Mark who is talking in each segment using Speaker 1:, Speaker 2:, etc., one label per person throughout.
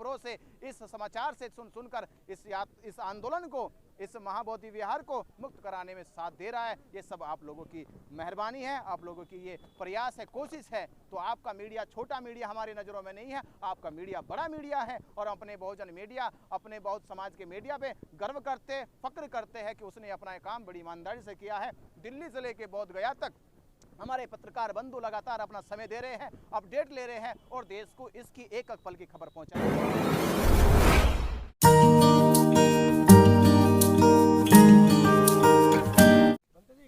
Speaker 1: खबरों से, इस समाचार से सुनकर इस आंदोलन को, इस महाबोधि विहार को मुक्त कराने में साथ दे रहा है। ये सब आप लोगों की मेहरबानी है, आप लोगों की ये प्रयास है, कोशिश है। तो आपका मीडिया छोटा मीडिया हमारी नज़रों में नहीं है, आपका मीडिया बड़ा मीडिया है। और अपने बहुजन मीडिया, अपने बहुत समाज के मीडिया पे गर्व करते, फक्र करते हैं कि उसने अपना काम बड़ी ईमानदारी से किया है। दिल्ली से लेके बोध गया तक हमारे पत्रकार बंधु लगातार अपना समय दे रहे हैं, अपडेट ले रहे हैं और देश को इसकी एक पल की खबर पहुंचा रहे हैं।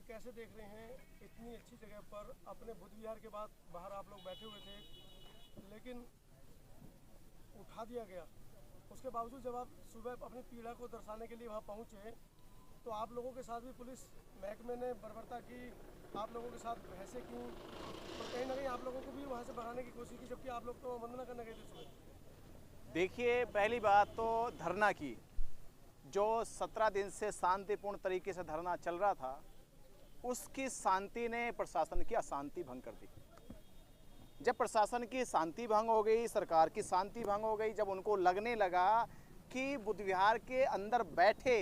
Speaker 2: कैसे देख रहे हैं इतनी अच्छी जगह पर अपने बुद्ध विहार के बाद बाहर आप लोग बैठे हुए थे, लेकिन उठा दिया गया। उसके बावजूद जब आप सुबह अपनी पीड़ा को दर्शाने के लिए वहां पहुंचे तो आप लोगों के साथ भी पुलिस महकमे ने बर्बरता की, आप लोगों के साथ बहसें की और कहीं ना कहीं आप लोगों को भी वहां से भगाने की कोशिश की, जबकि आप लोग तो वंदना करने गए थे सुबह।
Speaker 1: देखिए, पहली बात तो धरना की, जो 17 दिन से शांतिपूर्ण तरीके से धरना चल रहा था, उसकी शांति ने प्रशासन की अशांति भंग कर दी। जब प्रशासन की शांति भंग हो गई, सरकार की शांति भंग हो गई, जब उनको लगने लगा कि बुद्ध विहार के अंदर बैठे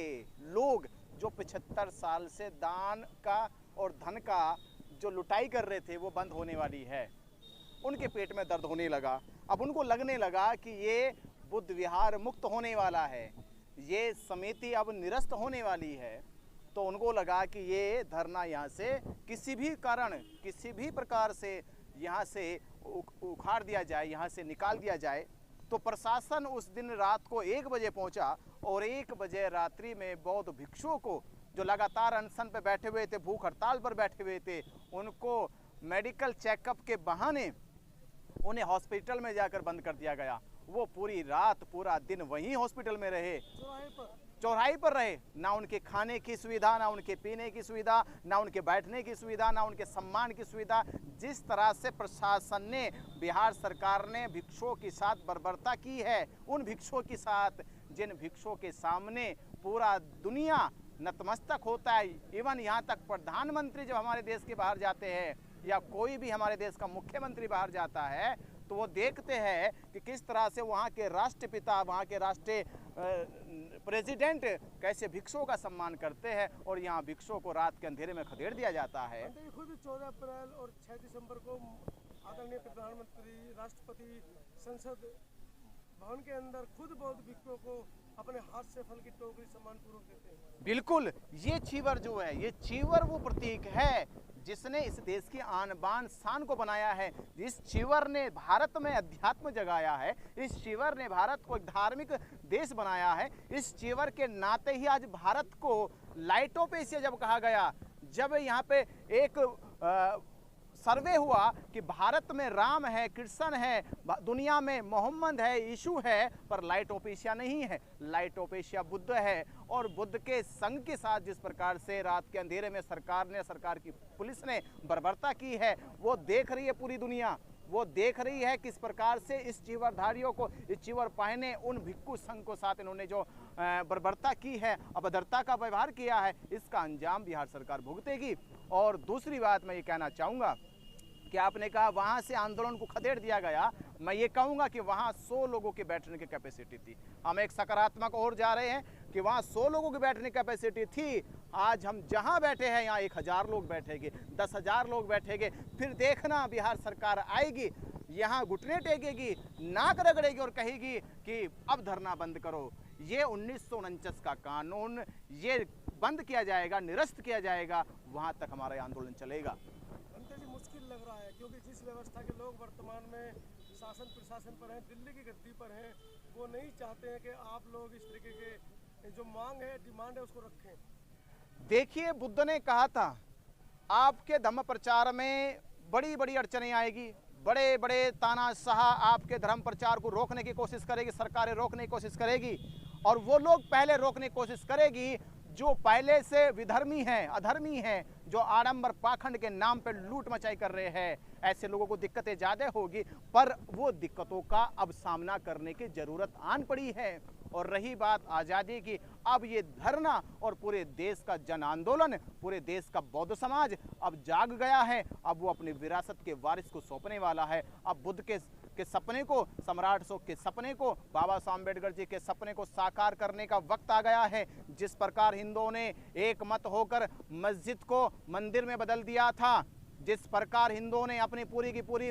Speaker 1: लोग जो 75 साल से दान का और धन का जो लुटाई कर रहे थे वो बंद होने वाली है, उनके पेट में दर्द होने लगा। अब उनको लगने लगा कि ये बुद्ध विहार मुक्त होने वाला है, ये समिति अब निरस्त होने वाली है। तो उनको लगा कि ये धरना यहाँ से किसी भी कारण, किसी भी प्रकार से यहाँ से उखाड़ दिया जाए, यहाँ से निकाल दिया जाए। तो प्रशासन उस दिन रात को 1 बजे पहुँचा और 1 बजे रात्रि में बौद्ध भिक्षुओं को जो लगातार अनशन पे बैठे हुए थे, भूख हड़ताल पर बैठे हुए थे, उनको मेडिकल चेकअप के बहाने उन्हें हॉस्पिटल में जाकर बंद कर दिया गया। वो पूरी रात पूरा दिन वहीं हॉस्पिटल में रहे, चौराहे पर रहे। ना उनके खाने की सुविधा, ना उनके पीने की सुविधा, ना उनके बैठने की सुविधा, ना उनके सम्मान की सुविधा। जिस तरह से प्रशासन ने, बिहार सरकार ने भिक्षुओं के साथ बर्बरता की है, उन भिक्षुओं के साथ जिन भिक्षुओं के सामने पूरा दुनिया नतमस्तक होता है, इवन यहाँ तक प्रधानमंत्री जब हमारे देश के बाहर जाते हैं या कोई भी हमारे देश का मुख्यमंत्री बाहर जाता है तो वो देखते हैं कि किस तरह से वहाँ के राष्ट्रपिता, वहाँ के राष्ट्रीय प्रेसिडेंट कैसे भिक्षुओं का सम्मान करते हैं और यहाँ भिक्षुओं को रात के अंधेरे में खदेड़ दिया जाता है।
Speaker 2: खुद 14 अप्रैल और 6 दिसंबर को आदरणीय प्रधानमंत्री, राष्ट्रपति संसद भवन के अंदर खुद बौद्ध भिक्षुओं को अपने हाथ से फल की टोकरी सम्मानपूर्वक देते हैं।
Speaker 1: बिल्कुल, ये चीवर जो है, ये चीवर वो प्रतीक है जिसने इस देश की आन बान शान को बनाया है। इस चीवर ने भारत में अध्यात्म जगाया है, इस चीवर ने भारत को एक धार्मिक देश बनाया है। इस चीवर के नाते ही आज भारत को लाइटों पे इसे जब कहा गया, जब यहाँ पे एक सर्वे हुआ कि भारत में राम है, कृष्ण है, दुनिया में मोहम्मद है, यीशु है, पर लाइटोपेशिया नहीं है। लाइटोपेशिया बुद्ध है। और बुद्ध के संग के साथ जिस प्रकार से रात के अंधेरे में सरकार की पुलिस ने बर्बरता की है, वो देख रही है पूरी दुनिया। वो देख रही है किस प्रकार से इस चीवरधारियों को, इस चीवर पहने उन भिक्षु संघ को साथ इन्होंने जो बर्बरता की है, अभद्रता का व्यवहार किया है, इसका अंजाम बिहार सरकार भुगतेगी। और दूसरी बात मैं ये कहना चाहूँगा कि आपने कहा वहाँ से आंदोलन को खदेड़ दिया गया, मैं ये कहूँगा कि वहाँ 100 लोगों की बैठने की कैपेसिटी थी। हम एक सकारात्मक और जा रहे हैं कि वहाँ 100 लोगों की बैठने की कैपेसिटी थी। आज हम जहाँ बैठे हैं यहाँ 1000 लोग बैठेंगे, 10,000 लोग बैठेंगे। फिर देखना बिहार सरकार आएगी, यहाँ घुटने टेकेगी, नाक रगड़ेगी और कहेगी कि अब धरना बंद करो। ये 1949 का कानून ये बंद किया जाएगा, निरस्त किया जाएगा, वहाँ तक हमारा आंदोलन चलेगा।
Speaker 2: मुश्किल लग रहा है क्योंकि जिस व्यवस्था के लोग वर्तमान में शासन प्रशासन पर हैं, दिल्ली की गद्दी पर हैं, वो नहीं चाहते हैं कि आप लोग इस तरीके के जो मांग है, डिमांड है, उसको रखें।
Speaker 1: देखिए, बुद्ध ने कहा था आपके धम्म प्रचार में बड़ी बड़ी अड़चनें आएगी, बड़े बड़े तानाशाह आपके धर्म प्रचार को रोकने की कोशिश करेगी, सरकारें रोकने की कोशिश करेगी। और वो लोग पहले रोकने की कोशिश करेगी जो पहले से विधर्मी हैं, अधर्मी हैं, जो आडंबर पाखंड के नाम पर लूट मचाई कर रहे हैं। ऐसे लोगों को दिक्कतें ज़्यादा होगी, पर वो दिक्कतों का अब सामना करने की ज़रूरत आन पड़ी है। और रही बात आज़ादी की, अब ये धरना और पूरे देश का जन आंदोलन, पूरे देश का बौद्ध समाज अब जाग गया है। अब वो अपनी विरासत के वारिस को सौंपने वाला है। अब बुद्ध के के सपने को, सम्राट अशोक के सपने को, बाबा साहब अम्बेडकर जी के सपने को साकार करने का वक्त आ गया है। जिस प्रकार हिंदुओं ने एक मत होकर मस्जिद को मंदिर में बदल दिया था, जिस प्रकार हिंदुओं ने अपनी पूरी की पूरी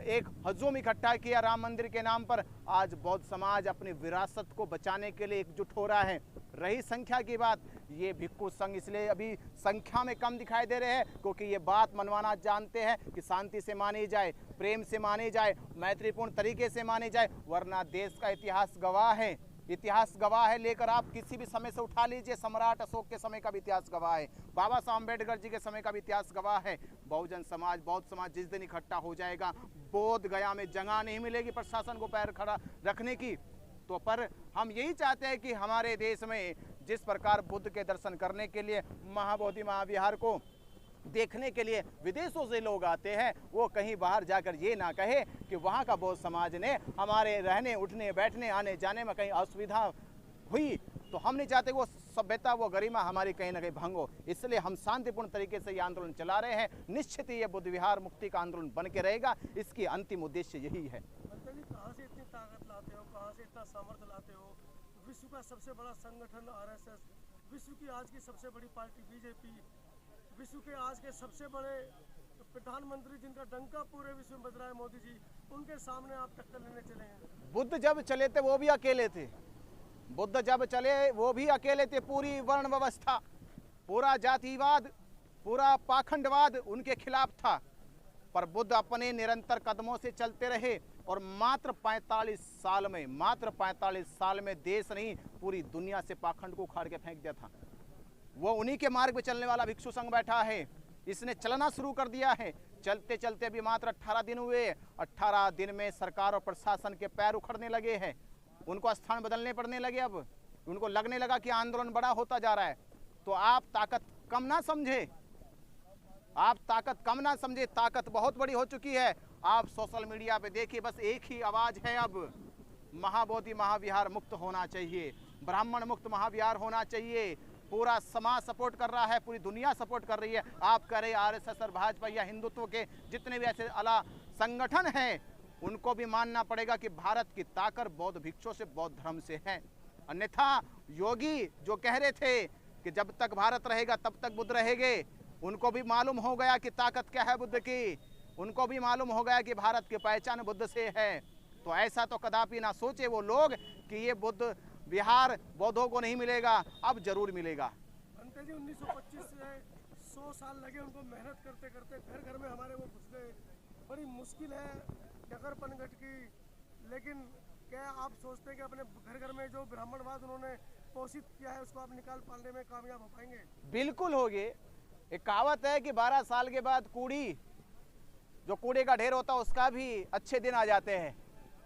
Speaker 1: एक हजूम इकट्ठा किया राम मंदिर के नाम पर, आज बौद्ध समाज अपनी विरासत को बचाने के लिए एकजुट हो रहा है। रही संख्या की बात, ये भिक्खु संघ इसलिए अभी संख्या में कम दिखाई दे रहे हैं क्योंकि ये बात मनवाना जानते हैं कि शांति से मानी जाए, प्रेम से मानी जाए, मैत्रीपूर्ण तरीके से मानी जाए, वरना देश का इतिहास गवाह है। इतिहास गवाह है, लेकर आप किसी भी समय से उठा लीजिए, सम्राट अशोक के समय का भी इतिहास गवाह है, बाबा साहब अम्बेडकर जी के समय का भी इतिहास गवाह है। बहुजन समाज, बौद्ध समाज जिस दिन इकट्ठा हो जाएगा, बोध गया में जगह नहीं मिलेगी प्रशासन को पैर खड़ा रखने की। तो पर हम यही चाहते हैं कि हमारे देश में जिस प्रकार बुद्ध के दर्शन करने के लिए महाबोधि महाविहार को देखने के लिए विदेशों से लोग आते हैं, वो कहीं बाहर जाकर ये ना कहे कि वहाँ का बौद्ध समाज ने हमारे रहने उठने बैठने आने जाने में कहीं असुविधा हुई। तो हम नहीं चाहते वो सभ्यता, वो गरिमा हमारी कहीं ना कहीं भंग हो। इसलिए हम शांतिपूर्ण तरीके से ये आंदोलन चला रहे हैं। निश्चित ही ये बुद्ध विहार मुक्ति का आंदोलन बन के रहेगा, इसकी अंतिम उद्देश्य यही है।
Speaker 2: कहाँ से इतनी ताकत लाते हो, कहाँ से इतना सामर्थ्य लाते हो? विश्व का सबसे बड़ा संगठन आरएसएस, विश्व की आज की सबसे बड़ी पार्टी बीजेपी, विश्व के आज के सबसे बड़े प्रधानमंत्री जिनका डंका पूरे विश्व में बज रहा है मोदी जी, उनके सामने आप टक्कर लेने चले हैं।
Speaker 1: बुद्ध जब चले थे वो भी अकेले थे, बुद्ध जब चले वो भी अकेले थे। पूरी वर्ण व्यवस्था, पूरा जातिवाद, पूरा पाखंडवाद उनके खिलाफ था, पर बुद्ध अपने निरंतर कदमों से चलते रहे और मात्र 45 साल में देश नहीं पूरी दुनिया से पाखंड को उखाड़ के फेंक दिया था। वो उन्हीं के मार्ग पे चलने वाला भिक्षु संघ बैठा है, इसने चलना शुरू कर दिया है। चलते चलते अभी मात्र 18 दिन हुए, 18 दिन में सरकार और प्रशासन के पैर उखड़ने लगे हैं, उनको स्थान बदलने पड़ने लगे। अब उनको लगने लगा कि आंदोलन बड़ा होता जा रहा है। तो आप ताकत कम ना समझे, आप ताकत कम ना समझे, ताकत बहुत बड़ी हो चुकी है। आप सोशल मीडिया पे देखिए, बस एक ही आवाज है अब, महाबोधि महाविहार मुक्त होना चाहिए, ब्राह्मण मुक्त महाविहार होना चाहिए। पूरा समाज सपोर्ट कर रहा है, पूरी दुनिया सपोर्ट कर रही है। आप कह रहे आरएसएस और भाजपा या हिंदुत्व के जितने भी ऐसे अला संगठन हैं, उनको भी मानना पड़ेगा कि भारत की ताकत बौद्ध भिक्षुओं से, बौद्ध धर्म से है। अन्यथा योगी जो कह रहे थे कि जब तक भारत रहेगा तब तक बुद्ध रहेंगे, उनको भी मालूम हो गया कि ताकत क्या है बुद्ध की, उनको भी मालूम हो गया कि भारत की पहचान बुद्ध से है। तो ऐसा तो कदापि ना सोचे वो लोग कि ये बुद्ध विहार बौद्धों को नहीं मिलेगा, अब जरूर मिलेगा।
Speaker 2: अंते जी 1925 से 100 साल लगे उनको मेहनत करते करते, घर घर में हमारे वो घुस गए। बड़ी मुश्किल है डगर पनघट की, लेकिन क्या आप सोचते हैं कि अपने घर घर में जो ब्राह्मणवाद उन्होंने पोषित किया है उसको आप निकाल पाने में कामयाब हो पाएंगे? बिल्कुल होंगे। एक कहावत है कि 12 साल के बाद कूड़ी, जो कूड़े का ढेर होता है उसका भी अच्छे दिन आ जाते हैं,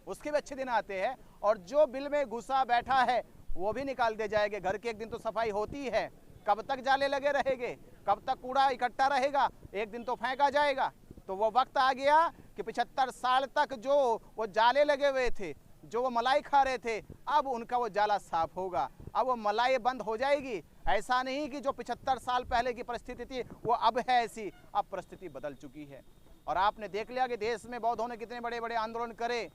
Speaker 2: उसके भी अच्छे दिन आते हैं। और जो बिल में घुसा बैठा है वो भी निकाल दे जाएंगे। घर की एक दिन तो सफाई होती है, कब तक जाले लगे रहेंगे, कब तक कूड़ा इकट्ठा रहेगा, एक दिन तो फेंका जाएगा। तो वो वक्त आ गया कि 75 साल तक जो वो जाले लगे हुए थे, जो वो मलाई खा रहे थे, अब उनका वो जाला साफ होगा, अब वो मलाई बंद हो जाएगी। ऐसा नहीं कि जो 75 साल पहले की परिस्थिति थी वो अब है ऐसी, अब परिस्थिति बदल चुकी है। और आपने देख लिया कि देश में बौद्धों ने कितने बड़े बड़े आंदोलन करे,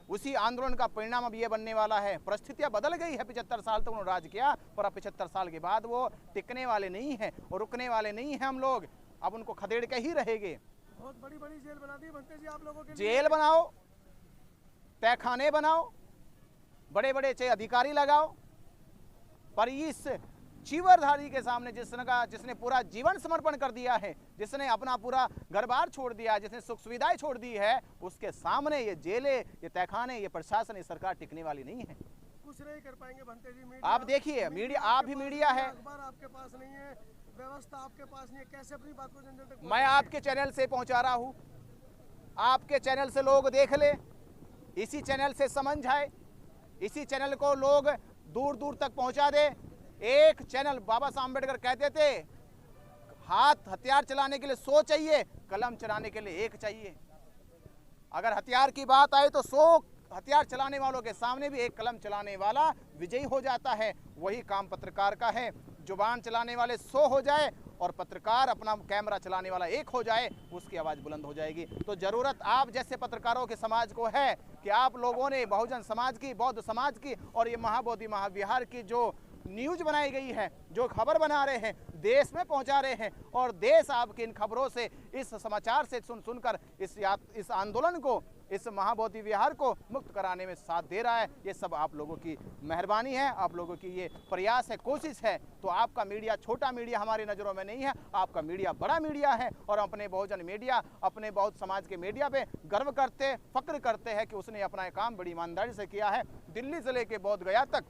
Speaker 2: उसी आंदोलन का परिणाम अब ये बनने वाला है। परिस्थितियां बदल गई है, 75 साल तक उन्होंने राज किया, पर अब 75 साल के बाद वो टिकने वाले नहीं हैं और रुकने वाले नहीं हैं। हम लोग अब उनको खदेड़ के ही रहेंगे। बहुत बड़ी बड़ी जेल बना दी बनते जी आप लोगों के लिए। जेल बनाओ, तहखाने बनाओ, बड़े बड़े चाहे अधिकारी लगाओ, पर इस चीवरधारी के सामने जिसने पूरा जीवन समर्पण कर दिया है, जिसने अपना पूरा घर बार छोड़ दिया, जिसने सुख सुविधाएं छोड़ दी है, उसके सामने ये जेलें, ये तहखाने, ये प्रशासन, ये सरकार टिकने वाली नहीं है। कुछ नहीं कर पाएंगे बनते जी। आप देखिए मीडिया, आप भी मीडिया है, अखबार आपके पास नहीं है, व्यवस्था आपके पास नहीं है, कैसे अपनी बात को जन तक? मैं आपके चैनल से पहुंचा रहा हूं, आपके चैनल से लोग देख ले, इसी चैनल से समझ आए, इसी चैनल को लोग दूर दूर तक पहुंचा दे। एक चैनल, बाबा साहब अम्बेडकर कहते थे हाथ हथियार चलाने के लिए 100 चाहिए, कलम चलाने के लिए 1 चाहिए। अगर हथियार की बात आए तो 100 हथियार चलाने वालों के सामने भी 1 कलम चलाने वाला विजयी हो जाता है। वही काम पत्रकार का है।
Speaker 1: जुबान चलाने वाले 100 हो जाए और पत्रकार अपना कैमरा चलाने वाला एक हो जाए, उसकी आवाज़ बुलंद हो जाएगी। तो ज़रूरत आप जैसे पत्रकारों के समाज को है कि आप लोगों ने बहुजन समाज की, बौद्ध समाज की और ये महाबोधि महाविहार की जो न्यूज़ बनाई गई है, जो खबर बना रहे हैं, देश में पहुंचा रहे हैं, और देश आपकी इन खबरों से, इस समाचार से सुनकर इस आंदोलन को, इस महाबोधि विहार को मुक्त कराने में साथ दे रहा है। ये सब आप लोगों की मेहरबानी है, आप लोगों की ये प्रयास है, कोशिश है। तो आपका मीडिया छोटा मीडिया हमारी नज़रों में नहीं है, आपका मीडिया बड़ा मीडिया है, और अपने बहुजन मीडिया, अपने बौद्ध समाज के मीडिया पे गर्व करते, फक्र करते हैं कि उसने अपना काम बड़ी ईमानदारी से किया है। दिल्ली से लेके बोध गया तक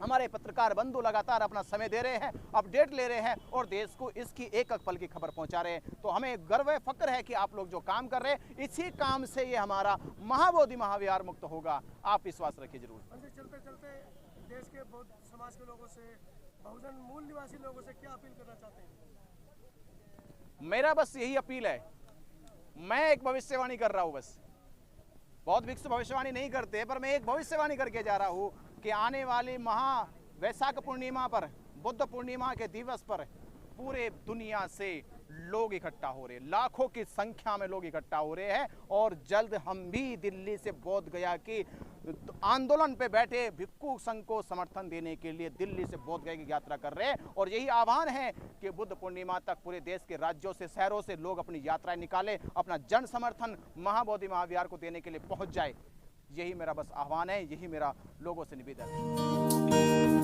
Speaker 1: हमारे पत्रकार बंधु लगातार अपना समय दे रहे हैं, अपडेट ले रहे हैं और देश को इसकी एक एक पल की खबर पहुंचा रहे हैं। तो हमें गर्व है, फक्र है कि आप लोग जो काम कर रहे हैं, इसी काम से ये हमारा महाबोधि महाविहार मुक्त होगा। आप विश्वास रखिए जरूर।
Speaker 2: चलते चलते देश के बौद्ध समाज के लोगों से, बहुजन मूल निवासी लोगों से क्या अपील करना चाहते हैं?
Speaker 1: मेरा बस यही अपील है, मैं एक भविष्यवाणी कर रहा हूँ। बस बहुत भिक्षु भविष्यवाणी नहीं करते, पर मैं एक भविष्यवाणी करके जा रहा हूँ कि आने वाली वैशाख पूर्णिमा पर, बुद्ध पूर्णिमा के दिवस पर पूरे दुनिया से लोग इकट्ठा हो रहे हैं, लाखों की संख्या में लोग इकट्ठा हो रहे हैं। और जल्द हम भी दिल्ली से बोध गया की आंदोलन पे बैठे भिक्षु संघ को समर्थन देने के लिए दिल्ली से बोध गया की यात्रा कर रहे हैं। और यही आह्वान है कि बुद्ध पूर्णिमा तक पूरे देश के राज्यों से, शहरों से लोग अपनी यात्राएं निकालें, अपना जन समर्थन महाबोधि महाविहार को देने के लिए पहुंच जाए। यही मेरा बस आह्वान है, यही मेरा लोगों से निवेदन है।